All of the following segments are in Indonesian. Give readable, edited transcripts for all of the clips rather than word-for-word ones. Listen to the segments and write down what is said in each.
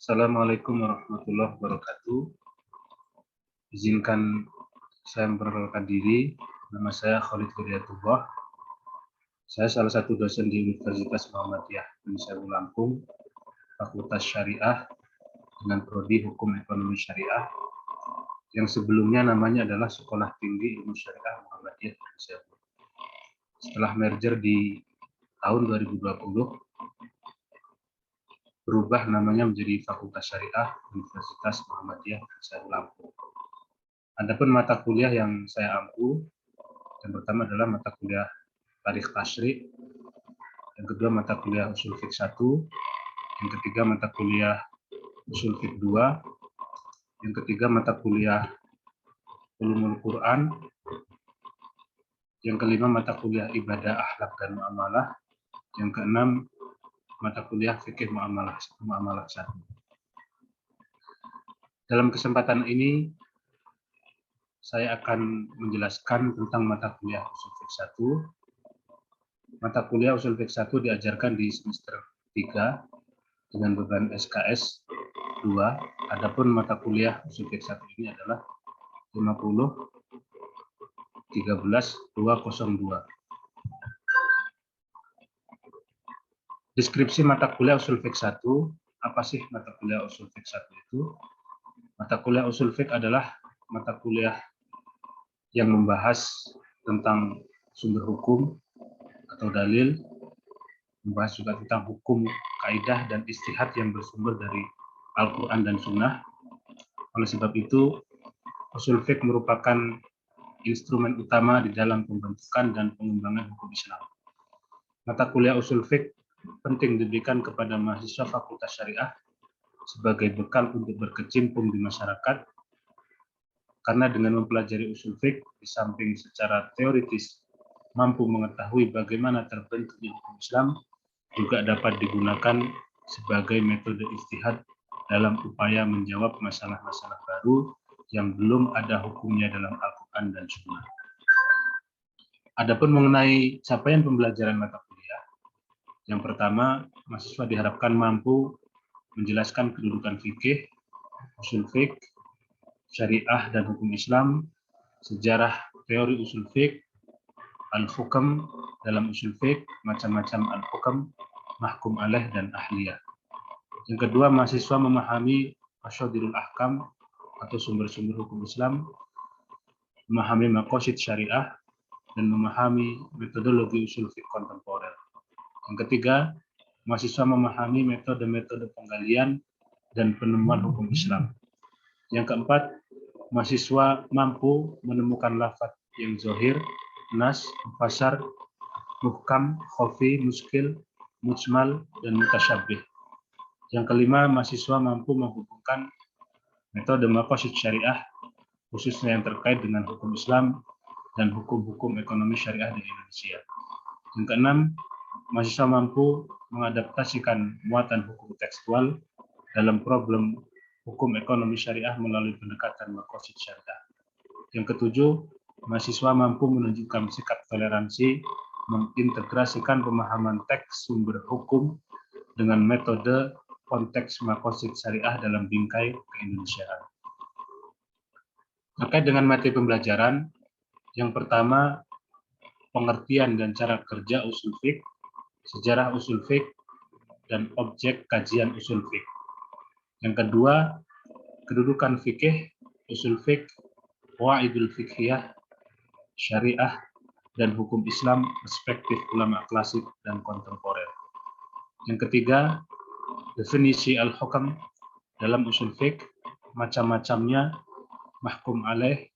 Assalamualaikum warahmatullahi wabarakatuh. Izinkan saya memperkenalkan diri. Nama saya Khalid Hidayatullah. Saya salah satu dosen di Universitas Muhammadiyah Indonesia Lampung, Fakultas Syariah dengan prodi Hukum Ekonomi Syariah, yang sebelumnya namanya adalah Sekolah Tinggi Ilmu Syariah Muhammadiyah Indonesia. Setelah merger di tahun 2020, berubah namanya menjadi Fakultas Syariah Universitas Muhammadiyah Indonesia Lampung. Adapun mata kuliah yang saya ampu, yang pertama adalah mata kuliah Tarikh Tasyri', yang kedua mata kuliah Ushul Fiqh 1, yang ketiga mata kuliah Ushul Fiqh 2, yang ketiga mata kuliah Ulumul Quran, yang kelima mata kuliah Ibadah, Akhlak, dan Muamalah, yang keenam mata kuliah Fikih Muamalah 1. Dalam kesempatan ini saya akan menjelaskan tentang mata kuliah Ushul Fiqh 1. Mata kuliah Ushul Fiqh 1 diajarkan di semester 3 dengan beban SKS 2. Adapun mata kuliah Ushul Fiqh 1 ini adalah 50-13-202. Deskripsi mata kuliah Ushul Fiqh 1. Apa sih mata kuliah Ushul Fiqh 1 itu? Mata kuliah Ushul Fiqh adalah mata kuliah yang membahas tentang sumber hukum atau dalil, membahas juga tentang hukum, kaidah, dan istihad yang bersumber dari Al-Quran dan Sunnah. Oleh sebab itu, Ushul Fiqh merupakan instrumen utama di dalam pembentukan dan pengembangan hukum Islam. Mata kuliah Ushul Fiqh penting diberikan kepada mahasiswa Fakultas Syariah sebagai bekal untuk berkecimpung di masyarakat, karena dengan mempelajari Ushul Fiqh di samping secara teoritis mampu mengetahui bagaimana terbentuknya hukum Islam, juga dapat digunakan sebagai metode ijtihad dalam upaya menjawab masalah-masalah baru yang belum ada hukumnya dalam Al-Quran dan Sunnah. Adapun mengenai capaian pembelajaran mata kuliah, yang pertama, mahasiswa diharapkan mampu menjelaskan kedudukan fikih, usul fiqh, syariah dan hukum Islam, sejarah teori usul fiqh, al-hukam dalam usul fiqh, macam-macam al-hukam, mahkum alaih dan ahliyah. Yang kedua, mahasiswa memahami masyadirul ahkam atau sumber-sumber hukum Islam, memahami maqasid syariah, dan memahami metodologi usul fiqh kontemporer. Yang ketiga, mahasiswa memahami metode-metode penggalian dan penemuan hukum Islam. Yang keempat, mahasiswa mampu menemukan lafaz yang zohir, nas, mufassar, muhkam, khafi, muskil, mujmal, dan mutasyabih. Yang kelima, mahasiswa mampu menghubungkan metode maqasid syariah, khususnya yang terkait dengan hukum Islam dan hukum-hukum ekonomi syariah di Indonesia. Yang keenam, mahasiswa mampu mengadaptasikan muatan hukum tekstual dalam problem hukum ekonomi syariah melalui pendekatan maqasid syariah. Yang ketujuh, mahasiswa mampu menunjukkan sikap toleransi, mengintegrasikan pemahaman teks sumber hukum dengan metode konteks maqasid syariah dalam bingkai keindonesiaan. Terkait dengan materi pembelajaran, yang pertama, pengertian dan cara kerja usul fiqh, sejarah usul fiqh, dan objek kajian usul fiqh. Yang kedua, kedudukan fikih, usul fiqh, qawaidul fiqhiyah, syariah, dan hukum Islam perspektif ulama klasik dan kontemporer. Yang ketiga, definisi al-hukam dalam usul fiqh, macam-macamnya, mahkum alaih,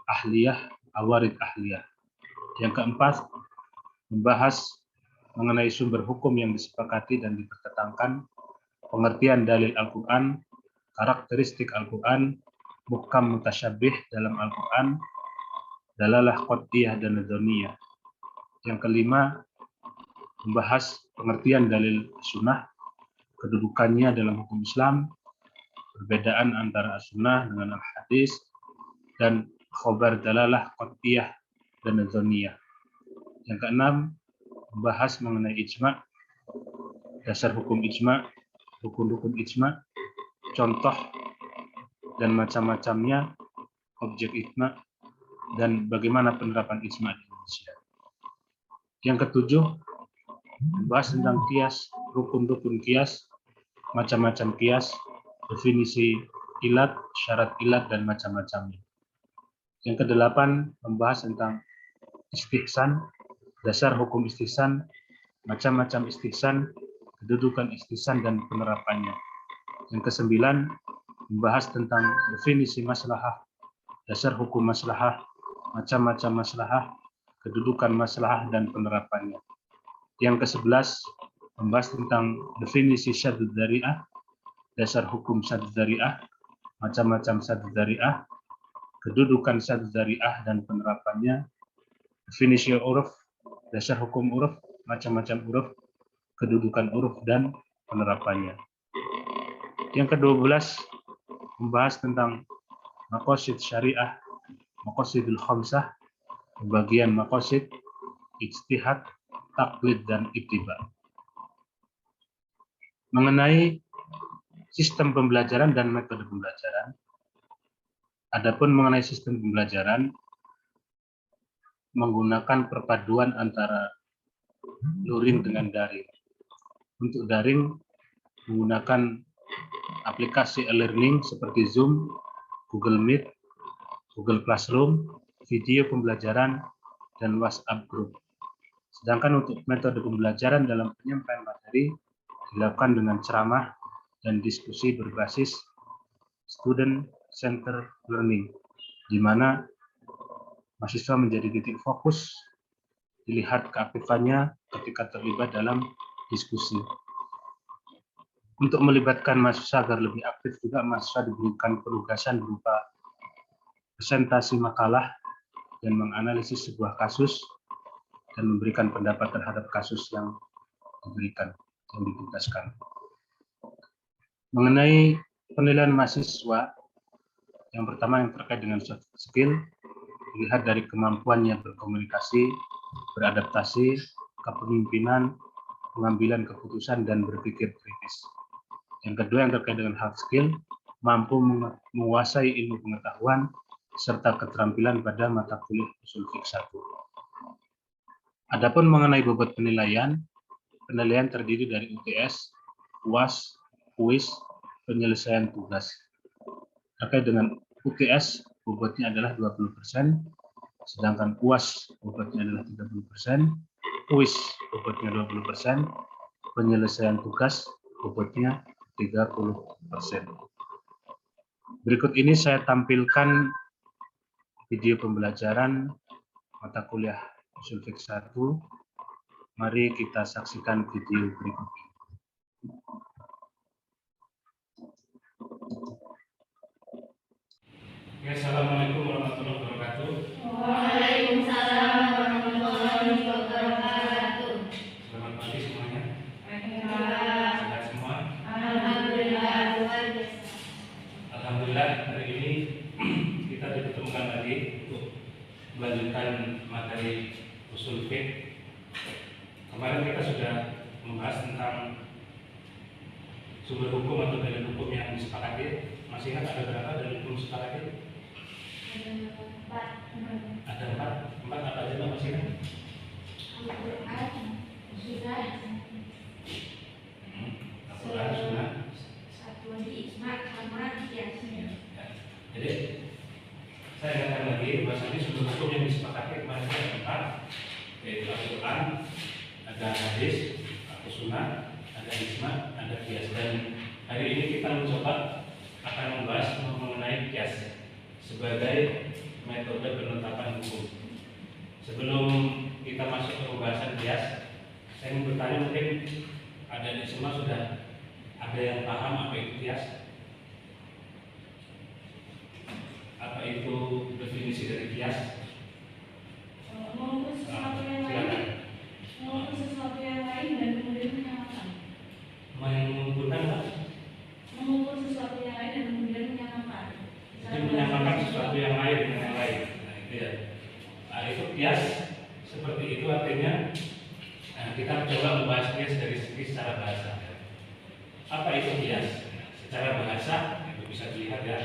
ahliyah, awarid ahliyah. Yang keempat, membahas mengenai sumber hukum yang disepakati dan dipertentangkan, pengertian dalil Al-Quran, karakteristik Al-Quran, muhkam mutasyabih dalam Al-Quran, dalalah qat'iyah dan nadhaniyah. Yang kelima, membahas pengertian dalil sunnah, kedudukannya dalam hukum Islam, perbedaan antara as-sunnah dengan al-hadis, dan khobar dalalah qat'iyah dan nadhaniyah. Yang keenam, membahas mengenai ijma', dasar hukum ijma', rukun-rukun ijma', contoh dan macam-macamnya objek ijma, dan bagaimana penerapan ijma di Indonesia. Yang ketujuh, membahas tentang kias, rukun-rukun kias, macam-macam kias, definisi ilat, syarat ilat, dan macam-macamnya. Yang kedelapan, membahas tentang istihsan, dasar hukum istihsan, macam-macam istihsan, kedudukan istihsan, dan penerapannya. Yang kesembilan, membahas tentang definisi maslahah, dasar hukum maslahah, macam-macam maslahah, kedudukan maslahah, dan penerapannya. Yang ke-11, membahas tentang definisi syadud dzari'ah, dasar hukum syadud dzari'ah, macam-macam syadud dzari'ah, kedudukan syadud dzari'ah, dan penerapannya. Definisi uruf, dasar hukum uruf, macam-macam uruf, kedudukan uruf, dan penerapannya. Yang ke-12, membahas tentang maqasid syariah, maqasidul khamsah, pembagian maqasid, ijtihad, taklid, dan ittiba. Mengenai sistem pembelajaran dan metode pembelajaran, adapun mengenai sistem pembelajaran menggunakan perpaduan antara luring dengan daring. Untuk daring menggunakan aplikasi e-learning seperti Zoom, Google Meet, Google Classroom, video pembelajaran, dan WhatsApp Group. Sedangkan untuk metode pembelajaran dalam penyampaian materi dilakukan dengan ceramah dan diskusi berbasis student center learning, di mana mahasiswa menjadi titik fokus, dilihat keaktifannya ketika terlibat dalam diskusi. Untuk melibatkan mahasiswa agar lebih aktif juga, mahasiswa diberikan penugasan berupa presentasi makalah dan menganalisis sebuah kasus dan memberikan pendapat terhadap kasus yang diberikan, yang ditugaskan. Mengenai penilaian mahasiswa, yang pertama yang terkait dengan soft skill, dilihat dari kemampuannya berkomunikasi, beradaptasi, kepemimpinan, pengambilan keputusan, dan berpikir kritis. Yang kedua yang terkait dengan hard skill, mampu menguasai ilmu pengetahuan, serta keterampilan pada mata kuliah usul fiqh 1. Adapun mengenai bobot penilaian, penilaian terdiri dari UTS, UAS, kuis, penyelesaian tugas. Terkait dengan UTS, bobotnya adalah 20%, sedangkan UAS bobotnya adalah 30%, kuis bobotnya 20%, penyelesaian tugas bobotnya 30%. Berikut ini saya tampilkan video pembelajaran mata kuliah usul fiqh 1. Mari kita saksikan video berikut ini. Assalamualaikum warahmatullahi wabarakatuh. Waalaikumsalam warahmatullahi wabarakatuh. Selamat pagi semuanya. Alhamdulillah. Sehat semua? Alhamdulillah. Alhamdulillah, hari ini kita dipertemukan lagi untuk melanjutkan materi usul fiqh. Kemarin kita sudah membahas tentang sumber hukum atau dalil hukum yang disepakati. Masih ingat ada berapa dalil hukum disepakati? Ada empat. Empat apa aja Mbak, masih ingat? Al-Quran, Sunnah. Jadi saya ingatkan lagi bahwasanya sumber hukum yang disepakati kemarin ada empat, yaitu Al-Quran, ada hadis, atau Sunnah, ada ijma, ada qiyas. Dan hari ini kita mencoba akan membahas mengenai qiyas sebagai metode penetapan hukum. Sebelum kita masuk ke pembahasan qiyas, saya ingin bertanya, mungkin ada di semua sudah ada yang paham apa itu qiyas? Apa itu definisi dari qiyas? Mengukur sesuatu yang lain, mengukur sesuatu yang lain dan kemudian menyamakan. Mengumpulkan apa? Mengukur sesuatu yang lain dan kemudian menyamakan. Jadi menyamakan sesuatu yang lain dengan yang lain. Nah, itu ya. Nah, itu qiyas seperti itu artinya. Nah, kita coba membahas qiyas dari segi secara bahasa. Apa itu qiyas? secara bahasa itu bisa dilihat ya.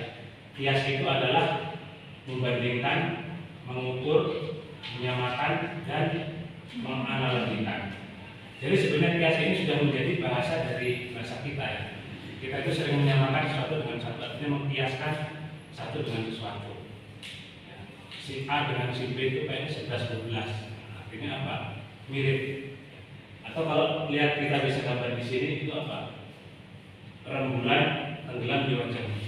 Kias itu adalah membandingkan, mengukur, menyamakan, dan menganalogikan. Jadi sebenarnya kias ini sudah menjadi bahasa dari bahasa kita ya. Kita itu sering menyamakan sesuatu dengan satu, artinya mengkiaskan satu dengan sesuatu. Ya. Si A dengan si B itu kayaknya 11-12. Artinya apa? Mirip. Atau kalau lihat kita bisa gambar di sini itu apa? Rembulan tenggelam di wajahmu.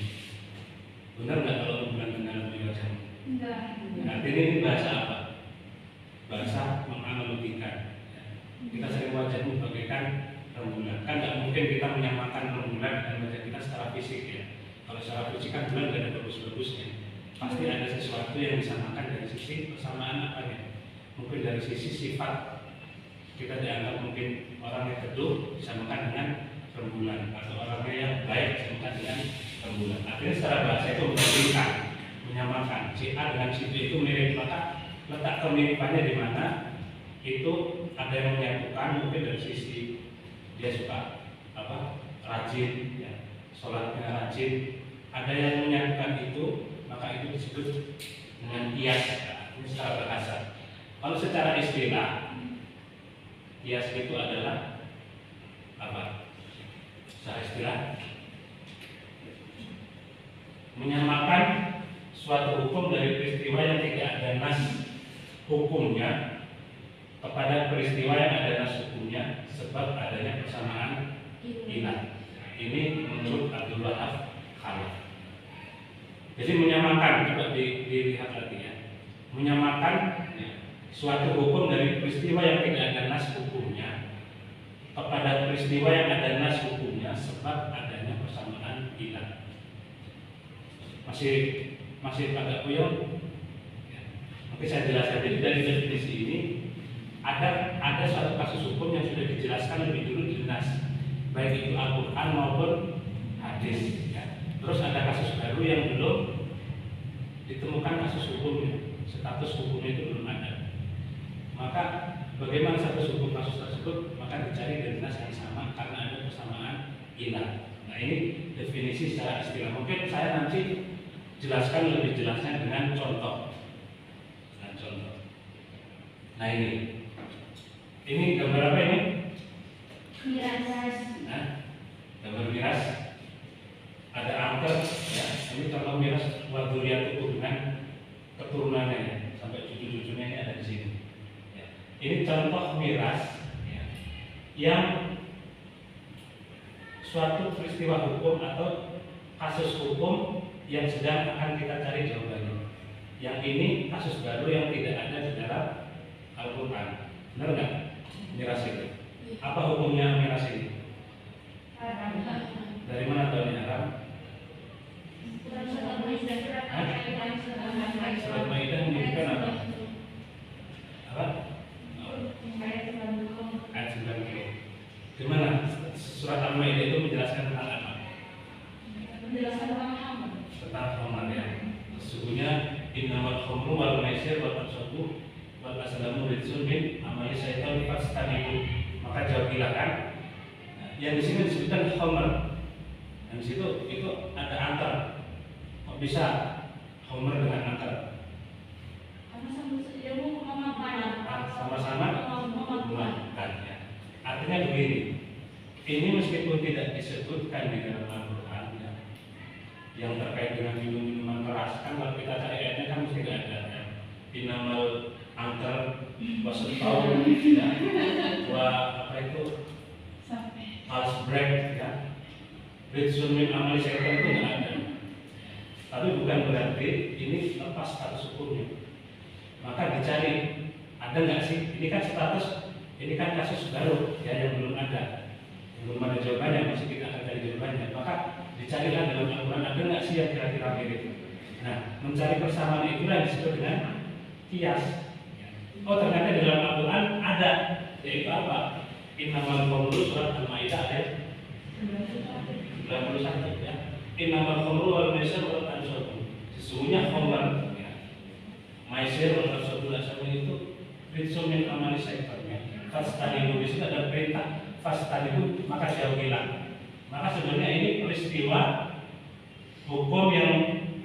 Benar nggak kalau rembulan tenggelam di wajahmu? Enggak. Artinya ini bahasa apa? Bahasa menganalogikan. Kita sering wajahmu bagaikan rembulan. Kan nggak mungkin kita menyamakan rembulan dengan wajah kita secara fisik ya. Kalau secara fisik kan bulan nggak ada bagus-bagusnya. Pasti ada sesuatu yang disamakan dari sisi persamaan apanya. Mungkin dari sisi sifat kita dianggap mungkin orang yang teduh disamakan dengan rembulan, atau orangnya yang baik disamakan dengan rembulan. Artinya secara bahasa itu membandingkan, menyamakan. Si A dengan si B itu mirip, maka letak kemiripannya di mana? Itu ada yang menyatukan mungkin dari sisi dia suka apa? Rajin, ya, sholatnya rajin. Ada yang menyatukan itu, maka itu disebut dengan kias. Ini secara bahasa. Kalau secara istilah, kias itu adalah apa? Secara istilah, menyamakan suatu hukum dari peristiwa yang tidak ada nas hukumnya kepada peristiwa yang ada nas hukumnya sebab adanya persamaan ilah. Ini menurut Abdul Wahab Khalaf. Jadi menyamakan, coba dilihat lagi ya. Menyamakan ya, suatu hukum dari peristiwa yang tidak ada nas hukumnya kepada peristiwa yang ada nas hukumnya sebab adanya persamaan ilah. Masih agak puyeng. Oke, saya jelaskan. Jadi dari definisi ini ada suatu kasus hukum yang sudah dijelaskan lebih dulu di nas, baik itu Al-Quran maupun hadis. Ya. Terus ada kasus baru yang belum ditemukan kasus hukumnya, status hukumnya itu belum ada. Maka bagaimana status hukum kasus tersebut? Maka dicari dari nas yang sama karena ada persamaan ilah. Nah ini definisi secara istilah. Mungkin saya nanti jelaskan lebih jelasnya dengan contoh. Nah ini gambar apa ini? Miras. Nah, gambar miras. Ada angker, ya. Ini contoh miras waduriat itu dengan keturunannya, ya. Sampai cucu-cucunya ini ada di sini. Ya. Ini contoh miras, ya, yang suatu peristiwa hukum atau kasus hukum yang sedang akan kita cari jawabannya. Yang ini kasus baru yang tidak ada di dalam Al-Quran. Benar nggak? Miras itu. Apa hukumnya miras ini? Dari mana tahu ini haram? Surat Maidah menyebutkan apa? Apa? Ayat 90. Gimana? Surat Al-Maidah itu menjelaskan tentang apa? Tentang khamar ya. Sesungguhnya innamal khamru wal maisir wal anshabu wal azlamu rijsun min amali syaitan fastanibu. Maka jawabilah kan. Yang di sini disebutkan khamar. Dan di situ itu ada angker. Kok bisa khamar dengan angker? Sama-sama memakan ya. Artinya begini. Ini meskipun tidak disebutkan di dalam Al-Quran ya, yang terkait dengan minum-minuman keras, kan kalau kita cari ayatnya kan mesti tidak ada ya. Innamal angker wasutau ya, apa itu fast break ya, rizun min amali syaitan itu nggak ada. Tapi bukan berarti ini lepas status hukumnya. Maka dicari ada nggak sih? Ini kan status, ini kan kasus baru ya yang belum ada, yang belum ada jawabannya, masih kita akan cari jawabannya. Maka dicarilah dalam Al-Quran ada nggak sih yang kira-kira mirip. Nah, mencari persamaan itulah yang disebut dengan kias. Oh ternyata di dalam Al-Quran ada, yaitu apa? Innamal khamru surat Al-Maidah ayat 91 ya. Innamal khamru wal maisir wal anshabu. Sesungguhnya khamr ya. Maisir wal anshabu itu rizqun min amali syaitan. Fastanibu, di situ ada perintah fastanibu, maka jauhilah. Maka sebenarnya ini peristiwa hukum yang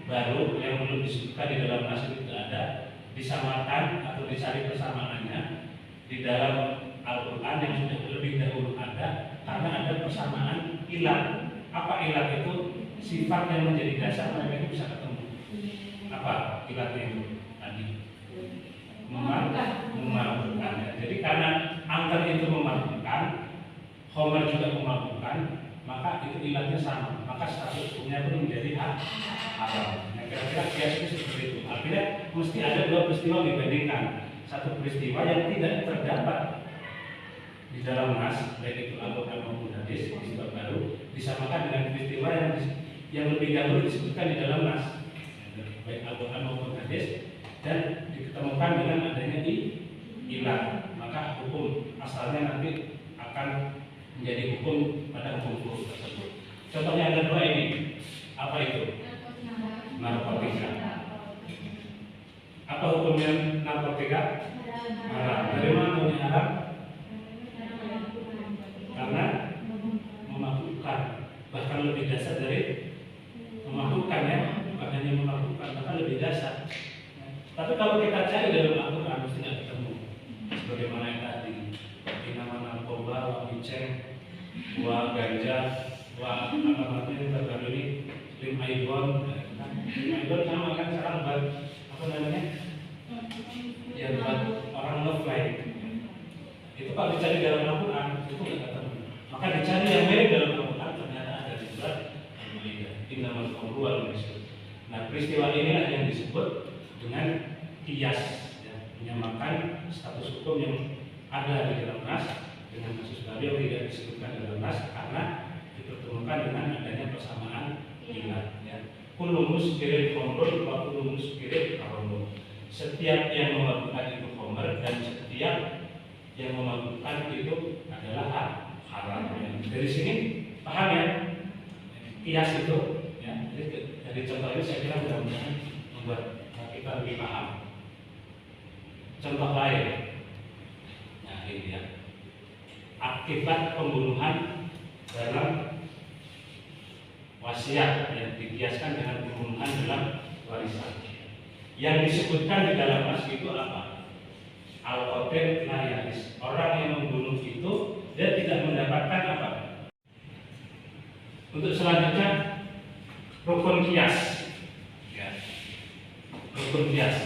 baru yang belum disebutkan di dalam nas itu tidak ada, disamakan atau dicari persamaannya di dalam Al-Quran yang sudah lebih dahulu ada, karena ada persamaan ilat. Apa ilat itu? Sifat yang menjadi dasar mereka itu bisa ketemu. Apa ilatnya itu tadi? Memabukkan. Jadi karena angker itu memabukkan, Homer juga memabukkan, maka itu ilatnya sama. Maka status hukumnya pun menjadi haram. Nah, kira-kira kias itu seperti itu. Artinya mesti ada dua peristiwa dibandingkan. Satu peristiwa yang tidak terdapat di dalam nas, baik itu Al-Quran maupun hadis, peristiwa baru, disamakan dengan peristiwa yang lebih dahulu disebutkan di dalam nas, baik Al-Quran maupun hadis, dan ditemukan dengan adanya ilat. Maka hukum asalnya nanti akan menjadi hukum pada hukum furu tersebut. Contohnya ada dua ini. Apa itu? Narkotika. Apa hukumnya narkotika? Haram. Dari mana hukumnya haram? Karena memabukkan. Bahkan lebih dasar dari memabukkan, ya, bukan hanya memabukkan, bahkan lebih dasar. Tapi kalau kita cari dalam Al-Quran mesti tidak ketemu. Sebagaimana yang tadi, nama narkoba, wa miceng, wa ganja, wa apa namanya yang terbaru ini, lim aibon sama kan sekarang buat apa namanya? Ya buat orang nge-fly. Itu kalau dicari dalam Al-Quran itu tidak ketemu. Maka dicari yang mirip dalam Al-Quran ternyata ada di surat Al-Maidah. Innamal khamru wal maisir. Nah, peristiwa inilah yang disebut dengan qiyas, ya, menyamakan status hukum yang ada di dalam nas dengan kasus baru yang tidak disebutkan dalam nas karena dipertemukan dengan adanya persamaan ilat. Ya. Kullu muskirin khamrun wa kullu muskirin haram. Setiap yang memabukkan itu khamr dan setiap yang memabukkan itu adalah haram. Ya. Dari sini paham ya? Qiyas itu, ya. Jadi dari contoh ini saya kira mudah-mudahan membuat kita lebih paham. Contoh lain, nah ini ya, akibat pembunuhan dalam wasiat yang dikiaskan dengan pembunuhan dalam warisan. Yang disebutkan di dalam nas itu apa? Al-qatil la yaris. Orang yang membunuh itu dia tidak mendapatkan apa? Untuk selanjutnya rukun qiyas. Ya. Rukun qiyas.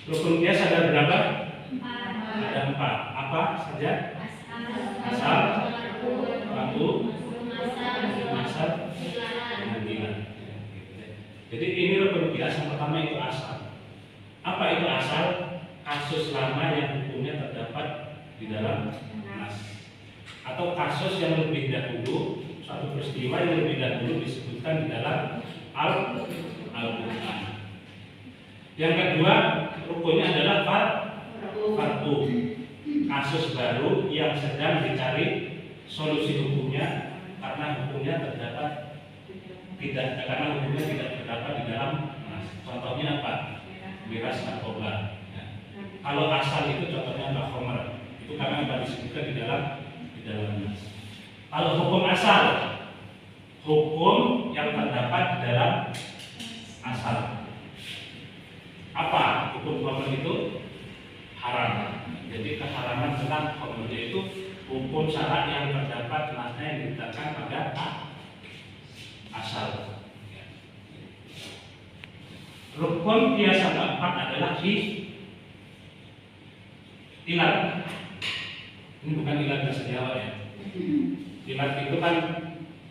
Rukun qiyas ada berapa? Ada 4. Apa saja? Asal, waktu, masal, dengan ilat. Jadi ini rukun qiyas yang pertama itu asal. Apa itu asal? Kasus lama yang hukumnya terdapat di dalam nas. Atau kasus yang lebih dahulu, suatu peristiwa yang lebih dahulu disebutkan di dalam Al-Quran. Yang kedua, rukunnya adalah far'u, kasus baru yang sedang dicari solusi hukumnya karena hukumnya terdapat tidak terdapat di dalam nas. Contohnya apa? Miras narkoba. Ya. Kalau asal itu contohnya apa? Homer. Itu karena apa disebutkan di dalam nas. Kalau hukum asal, hukum yang terdapat di dalam asal. Apa hukum homer itu? Haram. Jadi keharaman tentang homer itu hukum syarat yang terdapat nasnya yang ditetapkan pada asal. Rukun qiyas yang keempat adalah ilat. Ini bukan ilat bahasa Jawa ya. Ilat itu kan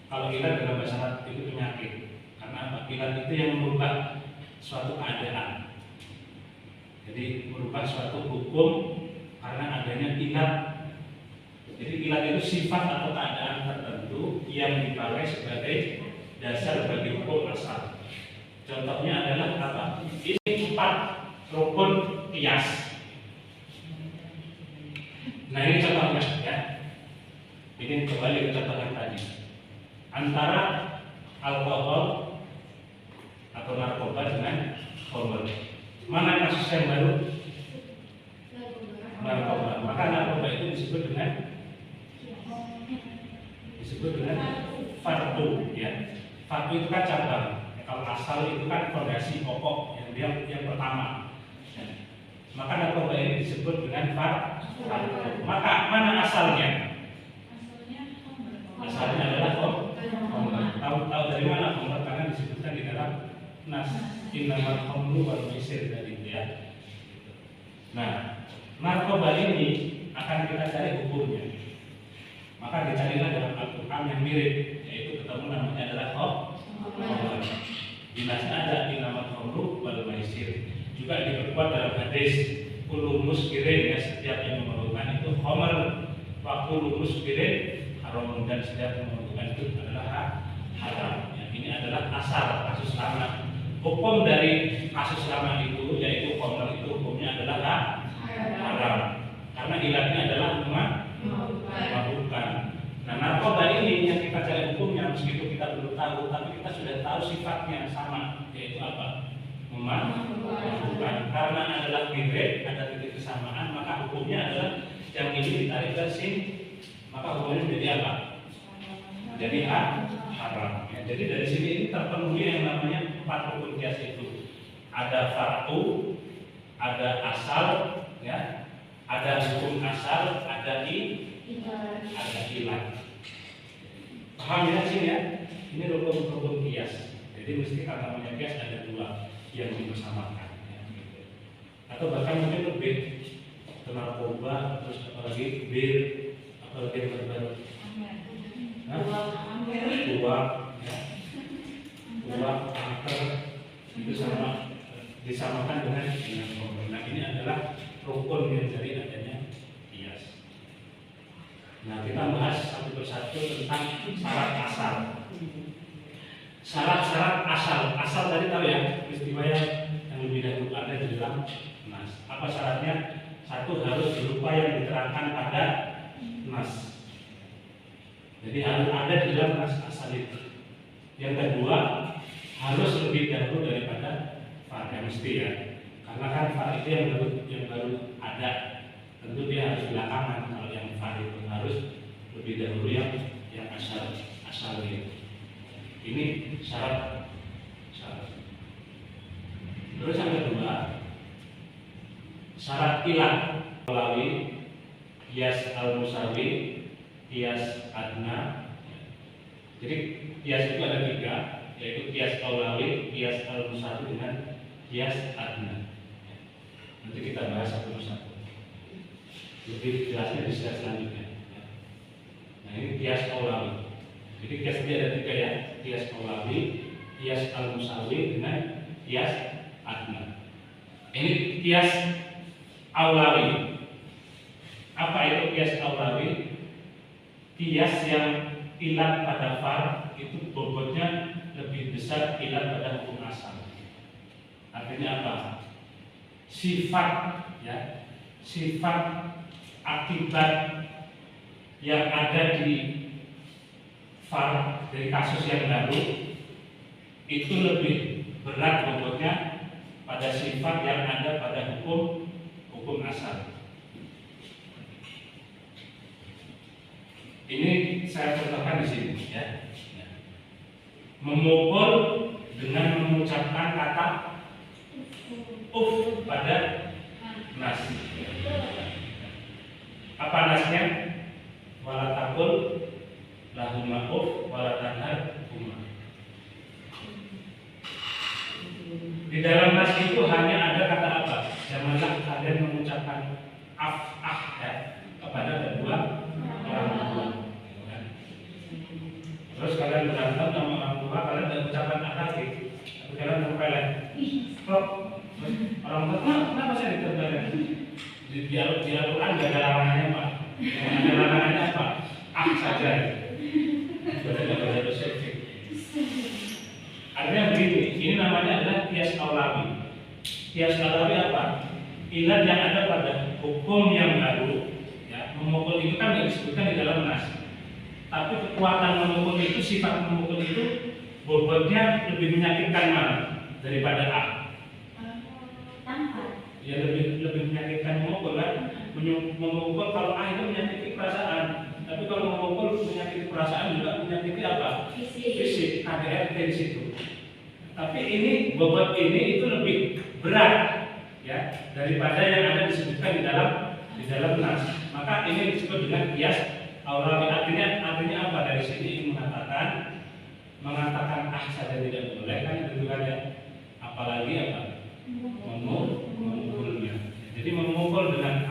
kalau ilat dalam bahasa Arab itu penyakit. Karena apa? Ilat itu yang merubah suatu keadaan. Jadi merubah suatu hukum karena adanya ilat. Jadi ilat itu sifat atau keadaan tertentu yang dipakai sebagai dasar bagi hukum asal. Contohnya adalah apa? Ini 4 rukun qiyas. Nah ini contohnya ya. Ini kembali ke contoh yang tadi. Antara alkohol atau narkoba dengan khamr. Mana kasus yang baru? Narkoba. Maka narkoba itu disebut dengan disebut dengan fardu ya. Fardu itu kan cabang. Kalau asal itu kan fondasi pokok yang pertama. Ya. Maka narkoba ini disebut dengan fardu. Maka mana asalnya? Asalnya adalah khamr. Tahu dari mana khamr? Karena disebutkan di dalam nas innamal khamru wal maisir tadi itu ya. Nah, narkoba ini akan kita cari hukumnya. Maka dicarilah dalam Al-Quran yang mirip, yaitu ketemu namanya adalah khamr. Dinasnya ada innamal khamru wal maisir. Juga diperkuat dalam hadis kullu muskirin ya, setiap yang memabukkan itu khamr, wa kullu muskirin haram, dan setiap yang memabukkan itu adalah haram. Ya, ini adalah asal kasus lama. Hukum dari kasus lama itu yaitu khamr itu hukumnya adalah haram. Karena ilatnya adalah memabukkan. Nah, narkoba ini yang kita cari hukumnya meskipun kita belum tahu, tapi kita sudah tahu sifatnya sama, yaitu apa? Memabukkan. Karena adalah mirip, ada titik kesamaan, maka hukumnya adalah yang ini ditarik ke sini, maka hukumnya menjadi apa? Jadi haram. Ya, jadi dari sini ini terpenuhi yang namanya 4 hukum kias itu. Ada far'u, ada asal, ya, ada hukum asal, ada ilat. Paham ya sini ya? Ini rukun kias. Jadi mesti kalau namanya kias ada 2 yang dipersamakan. Ya, gitu. Atau bahkan mungkin lebih narkoba, terus apalagi bir, apalagi yang baru-baru. Uang, ya. Uang, angker, itu sama disamakan dengan khamr. Nah, ini adalah rukun yang dari adanya kias. Nah, kita bahas satu persatu tentang syarat asal. Syarat-syarat asal. Asal tadi tahu ya, peristiwa yang lebih dahulu ada di dalam nas. Apa syaratnya? Satu, harus berupa yang diterangkan pada nas. Jadi harus ada di dalam nas asal itu. Yang kedua, harus lebih dahulu daripada far, ya mesti ya. Karena kan far itu yang baru ada. Tentu dia harus belakangan. Kalau yang far itu harus lebih dahulu yang asal itu. Ini syarat. Terus yang kedua, syarat ilah melalui qiyas al-musawi, qiyas adna. Jadi qiyas itu ada 3, yaitu qiyas aulawi, qiyas al-musawi dengan qiyas adna. Nanti kita bahas satu persatu. Lebih jelasnya di slide selanjutnya. Nah, ini qiyas aulawi. Jadi qiyas ini ada 3 ya, qiyas aulawi, qiyas al-musawi dengan qiyas adna. Ini qiyas aulawi. Apa itu qiyas aulawi? Qiyas yang ilat pada far itu bobotnya lebih besar ilat pada hukum asal. Artinya apa? Sifat ya, sifat akibat yang ada di far dari kasus yang baru itu lebih berat bobotnya pada sifat yang ada pada hukum asal. Ini saya contohkan di sini ya. Memukul dengan mengucapkan kata pada nas. Apa nasnya? Wala takul lahuma wala tanhar huma. Di dalam nas itu hanya ada kata apa? Janganlah kalian mengucapkan ya kepada kedua orang tua. Terus kalian berantem sama orang tua, kalian tidak mengucapkan lagi, tapi kalian tempelin. Kok orang tua kenapa saya ditempelin? Di Al-Quran tidak ada larangannya Pak. Yang ada larangannya apa? Saja. Berarti tidak ada dosa. Artinya begini, ini namanya adalah qiyas aulawi. Qiyas aulawi apa? Ilat yang ada pada hukum yang baru. Ya, memukul itu kan tidak disebutkan di dalam nas. Tapi kekuatan memukul itu, sifat memukul itu bobotnya lebih menyakitkan mana daripada A? Ya lebih menyakitkan memukul kan? Memukul kalau A itu menyakiti perasaan, tapi kalau memukul menyakiti perasaan juga apa? Fisik, KDRT di situ. Tapi ini bobot ini itu lebih berat ya daripada yang ada disebutkan di dalam nas. Maka ini disebut dengan qiyas aulawi. Artinya apa? Dari sini mengatakan saja tidak boleh kan itu kan ya. Apalagi apa? Memukulnya. Jadi memukul dengan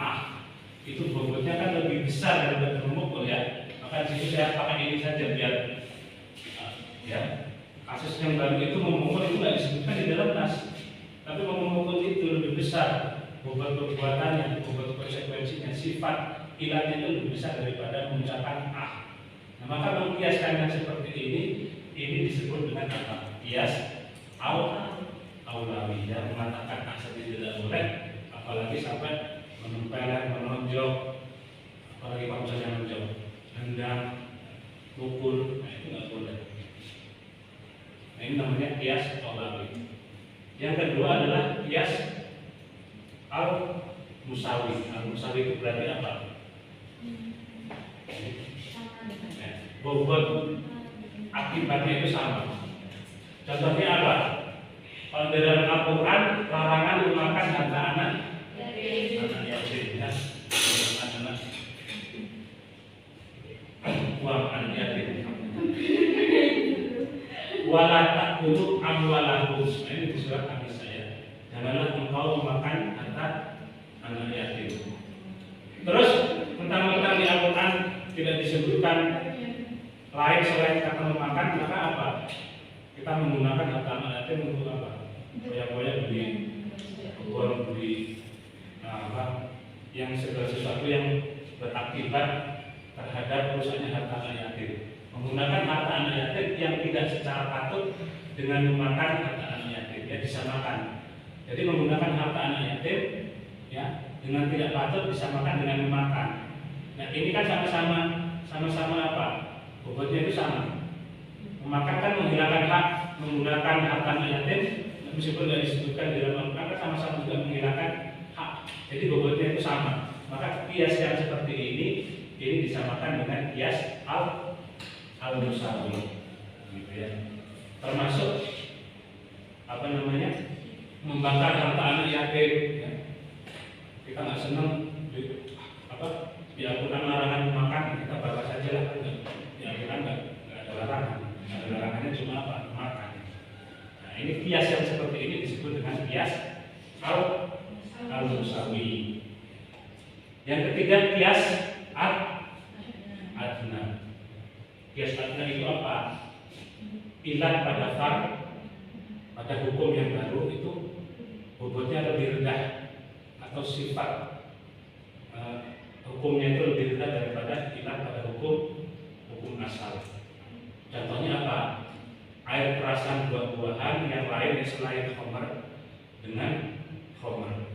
itu bobotnya kan lebih besar daripada memukul ya. Maka di situ saya pakai ini saja biar ya. Kasus yang baru itu memukul itu tidak disebutkan di dalam nas, tapi memukul itu lebih besar bobot perbuatannya, bobot konsekuensinya, sifat ilatnya itu lebih besar daripada mengucapkan Nah, maka mengkiaskan yang seperti ini disebut dengan apa? Kias aulawi, yang mengatakan saja tidak boleh, apalagi sampai menempel, menonjok, apalagi kalau misalnya menonjok, hendang, pukul, nah itu nggak boleh. Nah, ini namanya qiyas aulawi. Yang kedua adalah qiyas al-musawi. Al-musawi itu berarti apa? Bobot akibatnya itu sama. Contohnya apa? Kalau di dalam Al-Quran larangan memakan harta anak yatim ya, anak uang anak yatim. Wala ta'kulu amwalakum. Ini di surat An-Nisa ya. Janganlah engkau memakan harta anak yatim. Terus tentang di Al-Quran tidak disebutkan lain selain kata memakan, maka apa? Kita menggunakan harta anak yatim untuk apa? Boya-boya beli uang, beli yang segala sesuatu yang berakibat terhadap rusaknya harta anak yatim. Menggunakan harta anak yatim yang tidak secara patut dengan memakan harta anak yatim, ya disamakan. Jadi menggunakan harta anak yatim ya dengan tidak patut disamakan dengan memakan. Nah ini kan sama-sama apa? Bobotnya itu sama. Memakan kan menghilangkan hak, menggunakan harta anak yatim meskipun tidak disebutkan di dalam Al-Quran kan sama-sama juga menghilangkan hak. Jadi bobotnya itu sama. Maka qiyas yang seperti ini disamakan dengan qiyas al-musawi, gitu ya. Termasuk apa namanya? Membakar harta anak yatim. Ya. Kita nggak senang di Al-Quran larangan makan, kita bakar saja lah. Di Al-Quran nggak ada larangan. Ada larangannya cuma apa? Makan. Nah ini qiyas yang seperti ini disebut dengan qiyas al-musawi. Yang ketiga qiyas adna. Qiyas adna itu apa? Ilat pada pada hukum yang baru itu bobotnya lebih rendah atau sifat hukumnya itu lebih rendah daripada ilat pada hukum asal. Contohnya apa? Air perasan buah-buahan yang lain selain khamar dengan khamar.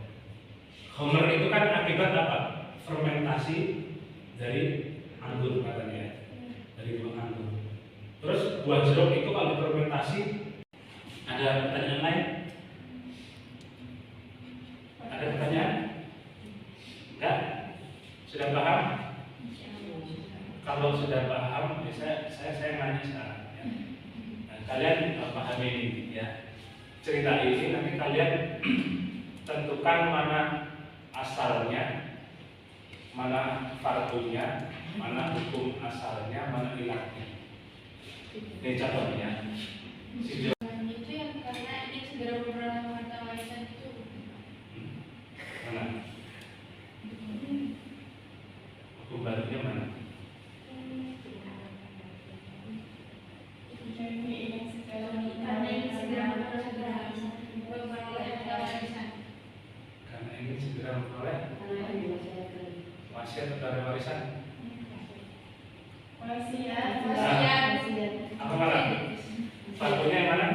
Khamar itu kan akibat apa? Fermentasi dari anggur katanya, dari buah anggur. Terus buah jeruk itu kalau difermentasi, ada pertanyaan lain? Ada pertanyaan? Enggak? Sudah paham? Kalau sudah paham, saya nanya sekarang. Ya. Nah, kalian pahami ini, ya. Cerita ini nanti kalian tentukan mana asalnya, mana fardunya, mana hukum asalnya, mana ilahnya. Ini contohnya. Itu yang karena ini segera beberapa harta warisan itu. Mana? Hukum barunya mana? Karena ini segera beberapa harta warisan. Karena ini segera memperoleh wasiat atau warisan. Wasiat. Apa malah? Fardunya yang mana?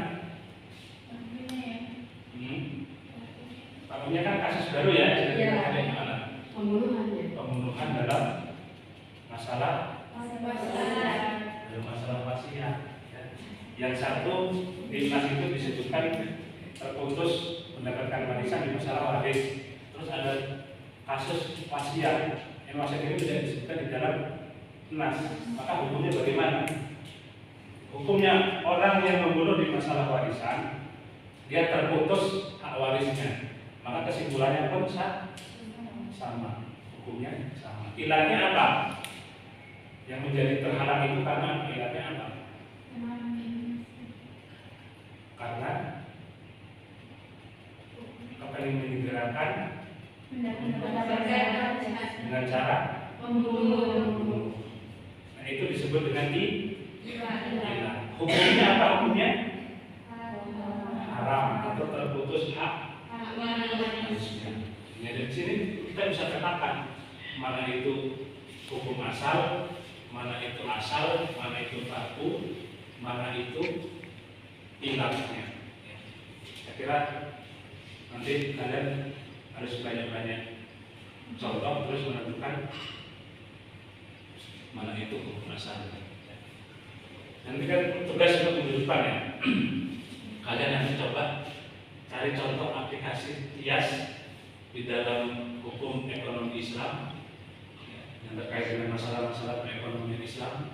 Fardunya kan kasus baru ya. Jadi ada yang mana? Pembunuhan dalam masalah wasiat. Ya. Yang satu di nas itu disebutkan terputus mendapatkan warisan di masalah waris. Terus ada kasus wasiat. Yang wasiat ini tidak disebutkan di dalam nas. Maka hukumnya bagaimana? Hukumnya orang yang membunuh di masalah warisan, dia terputus hak warisnya. Maka kesimpulannya pun sama. Hukumnya sama. Ilahnya apa? Yang menjadi terhalang itu karena ilahnya apa? Karena apa yang menyegerakan dengan cara membunuh. Nah, itu disebut dengan ilah. Hukumnya apa? Hukumnya haram atau terputus hak warisnya. Nah, dari sini kita bisa katakan mana itu hukum asal, mana itu far'u, mana itu ilahnya. Saya kira nanti kalian harus banyak-banyak contoh terus menentukan mana itu hukum asal. Nanti kan tugas untuk minggu depan ya. Kalian nanti coba cari contoh aplikasi kias di dalam hukum ekonomi Islam yang terkait dengan masalah-masalah perekonomian Islam.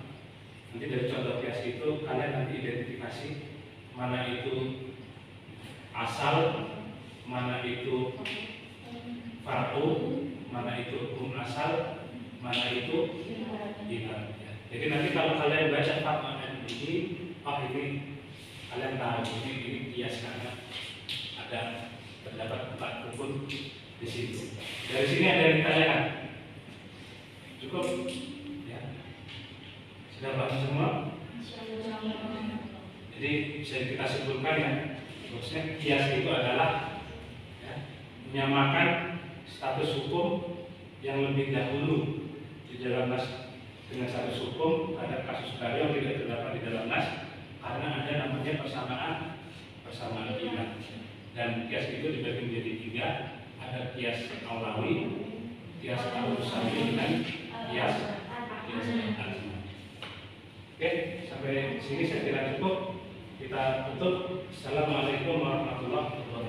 Nanti dari contoh kias itu kalian nanti identifikasi mana itu asal, mana itu far'u, mana itu hukum asal, mana itu ilah. Jadi nanti kalau kalian baca fatwa MUI, oh ini kalian tahu ini kias karena ada terdapat 4 rukun di situ. Dari sini ada yang ditanyakan? Cukup? Ya. Sudah paham semua? Jadi bisa kita simpulkan ya, maksudnya kias itu adalah ya, menyamakan status hukum yang lebih dahulu di dalam nas dengan status hukum terhadap kasus baru yang tidak terdapat di dalam nas, karena ada namanya persamaan ilah. Dan kias itu dibagi menjadi 3, ada kias aulawi, kias al-musawi, dan kias al-azmi. Oke, sampai sini saya kira cukup. Kita tutup. Assalamualaikum warahmatullahi wabarakatuh.